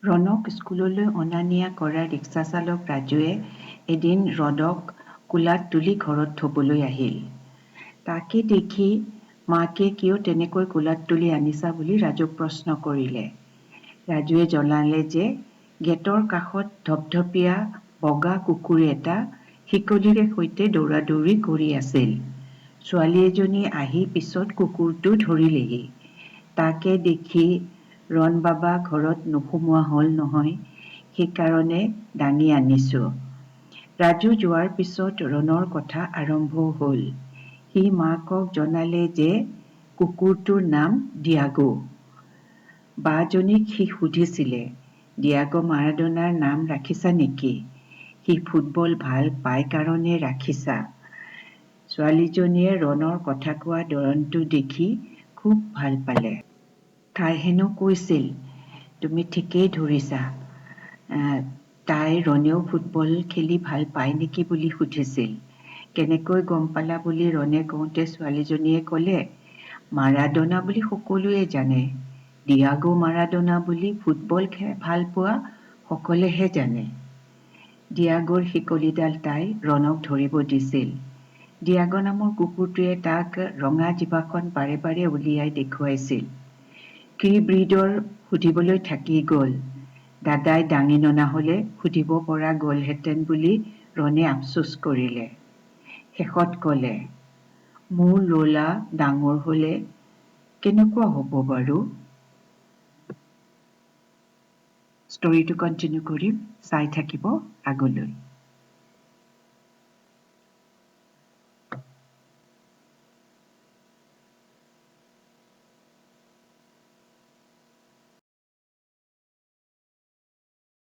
ৰণক স্কুললৈ অনা নিয়া কৰা ৰিক্সা চালক ৰাজুৱে এদিন ৰণক কোলাত তুলি ঘৰত থবলৈ আহিল। তাকে দেখি মাকে কিয় তেনেকৈ কোলাত তুলি আনিছা বুলি ৰাজুক প্ৰশ্ন কৰিলে। ৰাজুৱে জনালে যে গেটৰ কাষত ধপধপীয়া বগা কুকুৰ এটা শিকলিৰে সৈতে দৌৰাদৌৰি কৰি আছিল। ছোৱালী এজনী আহি পিছত কুকুৰটো ধৰিলেহি। তাকে দেখি ৰণ বাবা ঘৰত নোসোমোৱা হ'ল নহয়, সেইকাৰণে দাঙি আনিছোঁ। ৰাজু যোৱাৰ পিছত ৰণৰ কথা আৰম্ভ হ'ল। সি মাকক জনালে যে কুকুৰটোৰ নাম ডিয়াগো। বাজনীক সি সুধিছিলে, ডিয়াগো মাৰাডোনাৰ নাম ৰাখিছা নেকি? সি ফুটবল ভাল পায় কাৰণে ৰাখিছা। ছোৱালীজনীয়ে ৰণৰ কথা কোৱা ধৰণটো দেখি খুব ভাল পালে। তাই হেনো কৈছিল, তুমি ঠিকেই ধৰিছা। তাই ৰণেও ফুটবল খেলি ভাল পায় নেকি বুলি সুধিছিল। কেনেকৈ গম পালা বুলি ৰণে কওঁতে ছোৱালীজনীয়ে ক'লে, মাৰাডোনা বুলি সকলোৱে জানে, ডিয়াগো মাৰাডোনা বুলি ফুটবল ভাল পোৱা সকলেহে জানে। ডিয়াগোৰ শিকলিডাল তাই ৰণক ধৰিব দিছিল। ডিয়াগো নামৰ কুকুৰটোৱে তাক ৰঙা জিভাখন বাৰে বাৰে উলিয়াই দেখুৱাইছিল। কি ব্ৰীডৰ সুধিবলৈ থাকি গ'ল। দাদাই দাঙি ননা হ'লে সুধিব পৰা গ'লহেঁতেন বুলি ৰণে আফচোচ কৰিলে। শেষত ক'লে, মোৰ লোলা ডাঙৰ হ'লে কেনেকুৱা হ'ব বাৰু? ষ্টৰিটো কণ্টিনিউ কৰিম, চাই থাকিব আগলৈ।